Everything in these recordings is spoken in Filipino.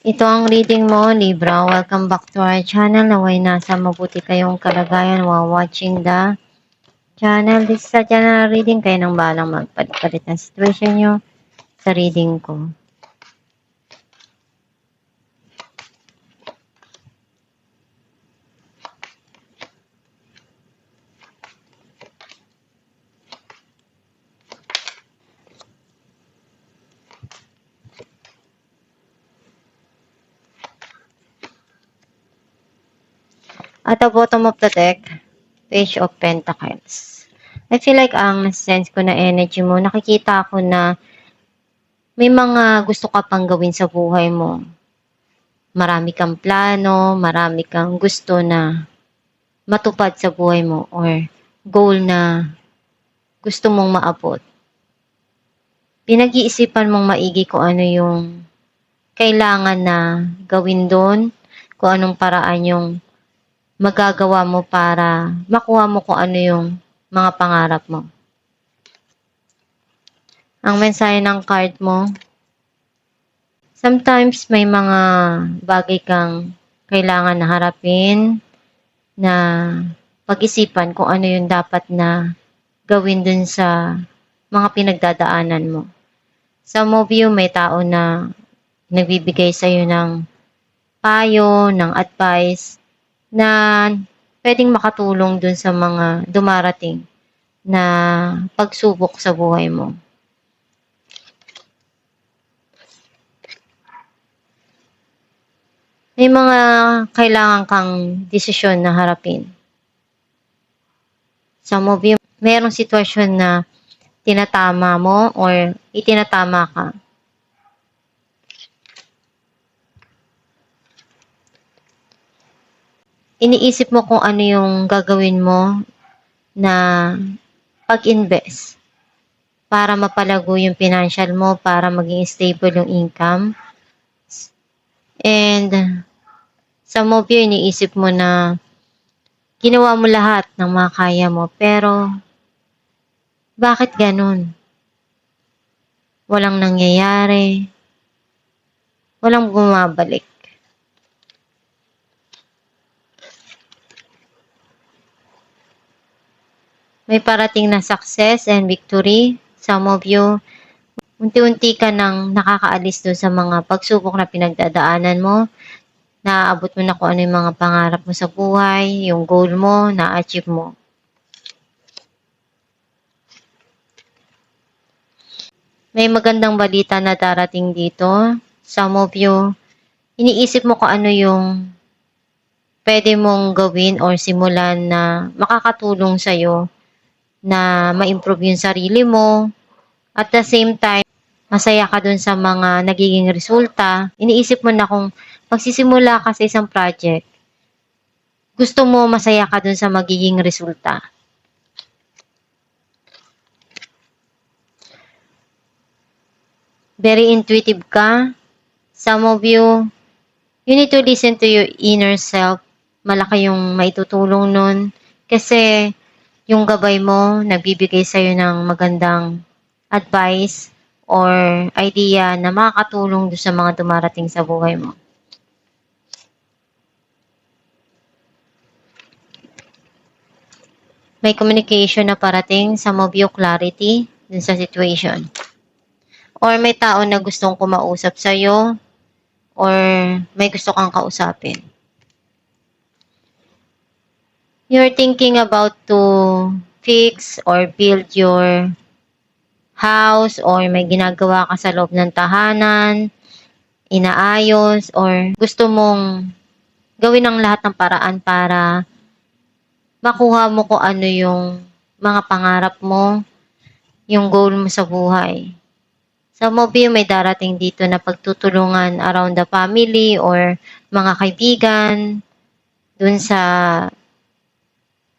Ito ang reading mo, Libra. Welcome back to our channel. Naway nasa mabuti kayong kalagayan while watching the channel. This is a general reading. Kayo nang balang magpalit ng situation nyo sa reading ko. At the bottom of the deck, Page of Pentacles. I feel like ang sense ko na energy mo, nakikita ko na may mga gusto ka pang gawin sa buhay mo. Marami kang plano, marami kang gusto na matupad sa buhay mo or goal na gusto mong maabot. Pinag-iisipan mong maigi kung ano yung kailangan na gawin doon, kung anong paraan yung magagawa mo para makuha mo kung ano yung mga pangarap mo. Ang mensahe ng card mo, sometimes may mga bagay kang kailangan na harapin, na pag-isipan kung ano yung dapat na gawin dun sa mga pinagdadaanan mo. Some of you, may tao na nagbibigay sa'yo ng payo, ng advice, na pwedeng makatulong dun sa mga dumarating na pagsubok sa buhay mo. May mga kailangan kang desisyon na harapin. Some of you, mayroong sitwasyon na tinatama mo or itinatama ka. Iniisip mo kung ano yung gagawin mo na pag-invest para mapalago yung financial mo, para maging stable yung income. And some of you, iniisip mo na ginawa mo lahat ng makaya mo, pero bakit ganun? Walang nangyayari, walang bumabalik. May parating na success and victory. Some of you, unti-unti ka nang nakakaalis doon sa mga pagsubok na pinagdadaanan mo. Naaabot mo na kung ano yung mga pangarap mo sa buhay, yung goal mo, na-achieve mo. May magandang balita na darating dito. Some of you, iniisip mo kung ano yung pwede mong gawin or simulan na makakatulong sa'yo na ma-improve yung sarili mo. At the same time, masaya ka dun sa mga nagiging resulta. Iniisip mo na kung pagsisimula ka sa isang project, gusto mo masaya ka dun sa magiging resulta. Very intuitive ka. Some of you, you need to listen to your inner self. Malaki yung maitutulong nun. Kasi yung gabay mo, nagbibigay sa'yo ng magandang advice or idea na makakatulong doon sa mga dumarating sa buhay mo. May communication na parating, some of you clarity dun sa situation. Or may tao na gustong kumausap sa'yo or may gusto kang kausapin. You're thinking about to fix or build your house or may ginagawa ka sa loob ng tahanan, inaayos or gusto mong gawin ang lahat ng paraan para makuha mo kung ano yung mga pangarap mo, yung goal mo sa buhay. Some of you, may darating dito na pagtutulungan around the family or mga kaibigan dun sa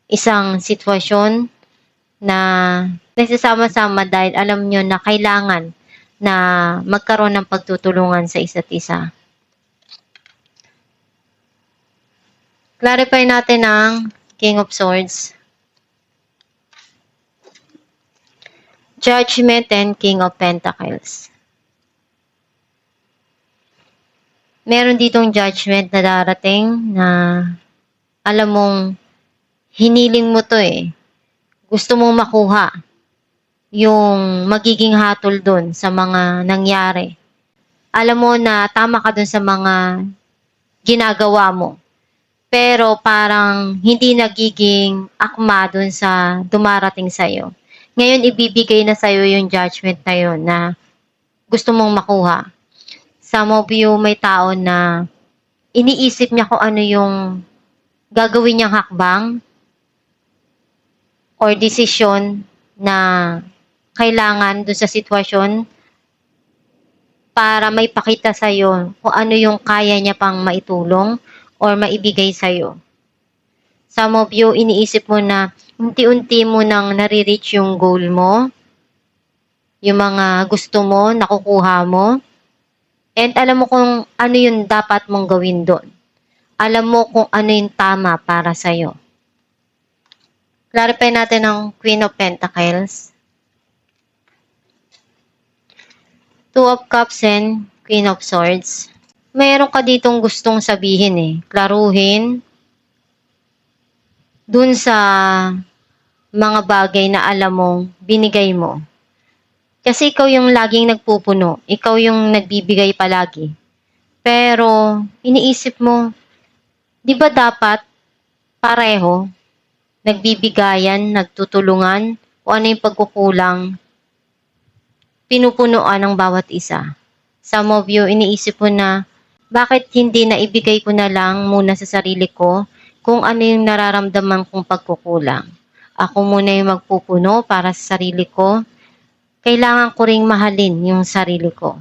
isang sitwasyon na nagsasama-sama dahil alam nyo na kailangan na magkaroon ng pagtutulungan sa isa't isa. Clarify natin ang King of Swords, Judgment, and King of Pentacles. Meron ditong judgment na darating na alam mong hiniling mo to eh. Gusto mong makuha yung magiging hatol dun sa mga nangyari. Alam mo na tama ka dun sa mga ginagawa mo. Pero parang hindi nagiging akma dun sa dumarating sa'yo. Ngayon, ibibigay na sa'yo yung judgment na yun na gusto mong makuha. Some of you may tao na iniisip niya kung ano yung gagawin niyang hakbang or desisyon na kailangan doon sa sitwasyon para may pakita sa'yo kung ano yung kaya niya pang maitulong or maibigay sa'yo. Some of you, iniisip mo na unti-unti mo nang nare-reach yung goal mo, yung mga gusto mo, nakukuha mo, and alam mo kung ano yung dapat mong gawin doon. Alam mo kung ano yung tama para sa'yo. Clarify natin ang Queen of Pentacles. Two of Cups and Queen of Swords. Mayroon ka ditong gustong sabihin eh. Klaruhin dun sa mga bagay na alam mong binigay mo. Kasi ikaw yung laging nagpupuno. Ikaw yung nagbibigay palagi. Pero, iniisip mo, di ba dapat pareho? Nagbibigayan, nagtutulungan, o ano yung pagkukulang, pinupunuan ng bawat isa. Some of you, iniisip mo na, bakit hindi na ibigay ko na lang muna sa sarili ko kung ano yung nararamdaman kong pagkukulang. Ako muna yung magpupuno para sa sarili ko. Kailangan ko ring mahalin yung sarili ko.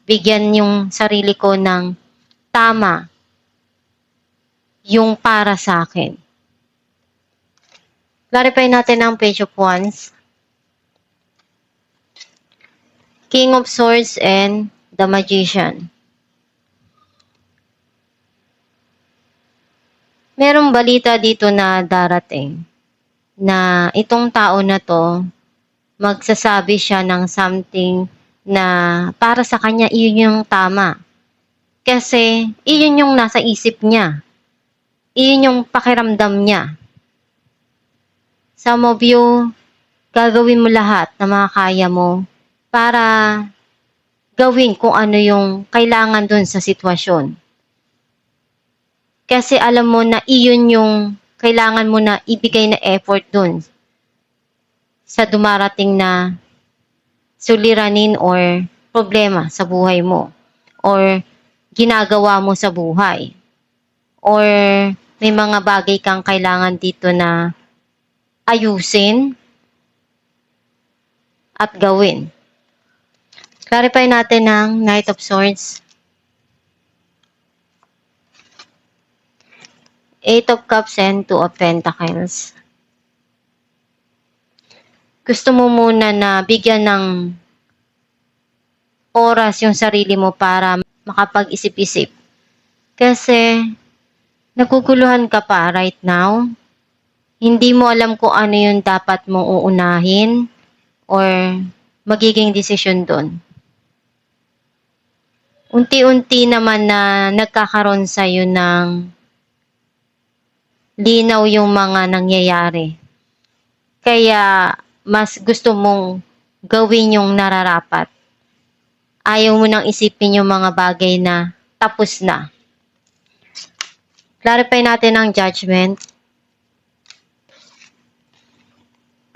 Bigyan yung sarili ko ng tama yung para sa akin. Clarify natin ang Page of Wands, King of Swords, and the Magician. Merong balita dito na darating na itong tao na to, magsasabi siya ng something na para sa kanya iyon yung tama. Kasi iyon yung nasa isip niya. Iyon yung pakiramdam niya. Some of you, gagawin mo lahat na makakaya mo para gawin kung ano yung kailangan dun sa sitwasyon. Kasi alam mo na iyon yung kailangan mo na ibigay na effort dun sa dumarating na suliranin or problema sa buhay mo or ginagawa mo sa buhay or may mga bagay kang kailangan dito na ayusin at gawin. Clarify natin ang Knight of Swords, Eight of Cups, and Two of Pentacles. Gusto mo muna na bigyan ng oras yung sarili mo para makapag-isip-isip. Kasi naguguluhan ka pa right now. Hindi mo alam kung ano yung dapat mong uunahin or magiging desisyon doon. Unti-unti naman na nagkakaroon sa'yo ng linaw yung mga nangyayari. Kaya mas gusto mong gawin yung nararapat. Ayaw mo nang isipin yung mga bagay na tapos na. Clarify natin ang Judgment,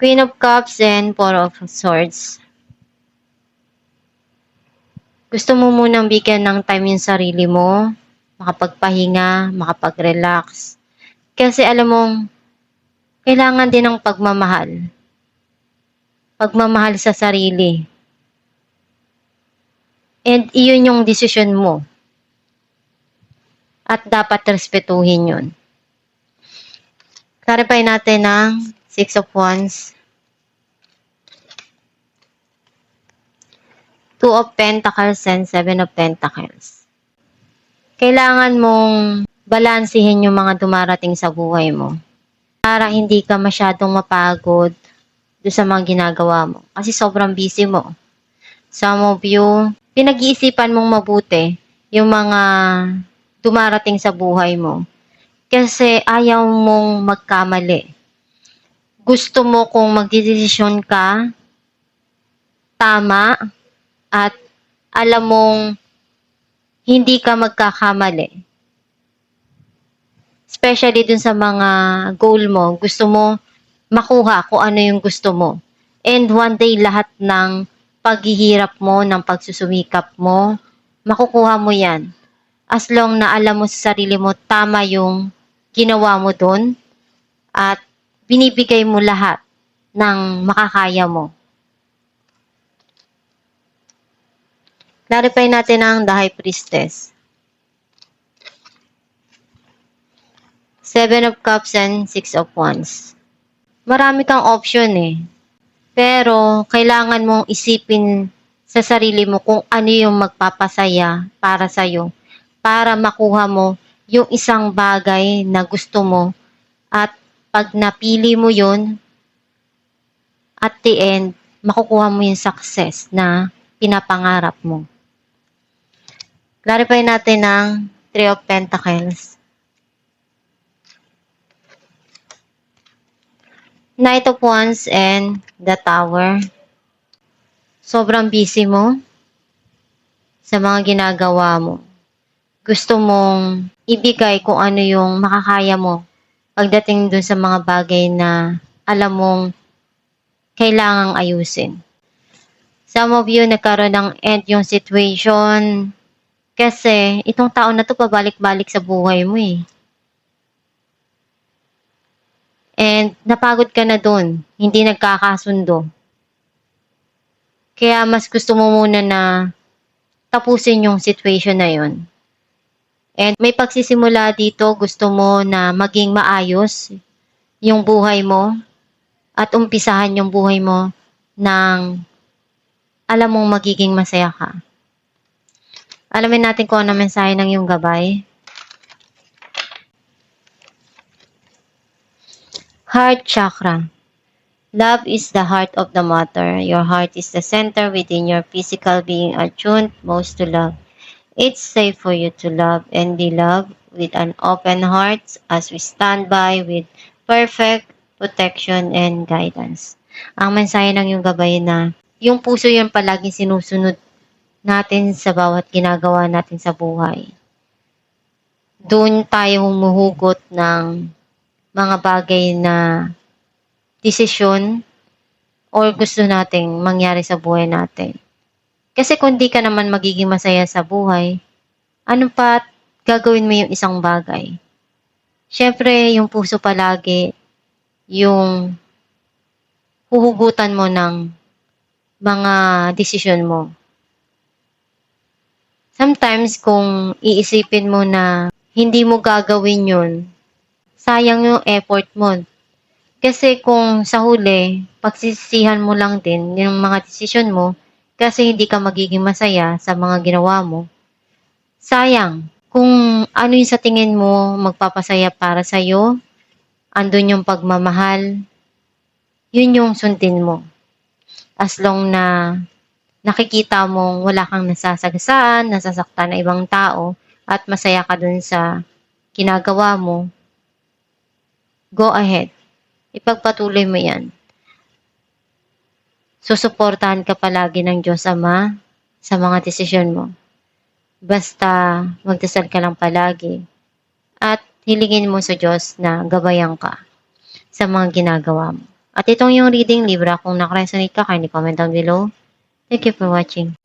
Queen of Cups, and Four of Swords. Gusto mo munang bigyan ng time yung sarili mo, makapagpahinga, makapag-relax. Kasi alam mong, kailangan din ng pagmamahal. Pagmamahal sa sarili. And iyon yung desisyon mo. At dapat respetuhin yun. Clarify natin ang Six of Wands, Two of Pentacles, and Seven of Pentacles. Kailangan mong balansihin yung mga dumarating sa buhay mo para hindi ka masyadong mapagod doon sa mga ginagawa mo. Kasi sobrang busy mo. Some of you, pinag-iisipan mong mabuti yung mga dumarating sa buhay mo. Kasi ayaw mong magkamali. Gusto mo kung magdedesisyon ka, tama, at alam mong hindi ka magkakamali. Especially dun sa mga goal mo, gusto mo makuha kung ano yung gusto mo. And one day, lahat ng paghihirap mo, ng pagsusumikap mo, makukuha mo yan. As long na alam mo sa sarili mo, tama yung ginawa mo dun at binibigay mo lahat ng makakaya mo. Clarify natin ang The High Priestess. Seven of Cups and Six of Wands. Marami kang option eh. Pero kailangan mong isipin sa sarili mo kung ano yung magpapasaya para sa'yo. Para makuha mo yung isang bagay na gusto mo. At pag napili mo yun, at the end, makukuha mo yung success na pinapangarap mo. Clarify natin ang Three of Pentacles. Knight of Wands and the Tower. Sobrang busy mo sa mga ginagawa mo. Gusto mong ibigay kung ano yung makakaya mo pagdating dun sa mga bagay na alam mong kailangang ayusin. Some of you nagkaroon ng end yung situation kasi itong taon na to pabalik-balik sa buhay mo eh. And napagod ka na dun, hindi nagkakasundo. Kaya mas gusto mo muna na tapusin yung situation na yun. And may pagsisimula dito, gusto mo na maging maayos yung buhay mo at umpisahan yung buhay mo ng alam mong magiging masaya ka. Alamin natin kung ano mensahe ng iyong gabay. Heart chakra. Love is the heart of the matter. Your heart is the center within your physical being attuned most to love. It's safe for you to love and be loved with an open heart as we stand by with perfect protection and guidance. Ang mensahe ng iyong gabay na yung puso yun palaging sinusunod natin sa bawat ginagawa natin sa buhay. Doon tayo humuhugot ng mga bagay na desisyon or gusto nating mangyari sa buhay natin. Kasi kung di ka naman magiging masaya sa buhay, ano pa gagawin mo yung isang bagay? Siyempre, yung puso palagi, yung huhugutan mo ng mga desisyon mo. Sometimes, kung iisipin mo na hindi mo gagawin yun, sayang yung effort mo. Kasi kung sa huli, pagsisisihan mo lang din yung mga desisyon mo kasi hindi ka magiging masaya sa mga ginawa mo, sayang. Kung ano yung sa tingin mo magpapasaya para sa'yo, andun yung pagmamahal, yun yung sundin mo. As long na nakikita mong wala kang nasasagasaan, nasasaktan na ibang tao, at masaya ka dun sa ginagawa mo, go ahead. Ipagpatuloy mo yan. Susuportahan ka palagi ng Diyos Ama sa mga desisyon mo. Basta magdasal ka lang palagi at hilingin mo sa Diyos na gabayan ka sa mga ginagawa mo. At itong yung reading Libra, kung nakaresonate ka, kindly comment down below. Thank you for watching.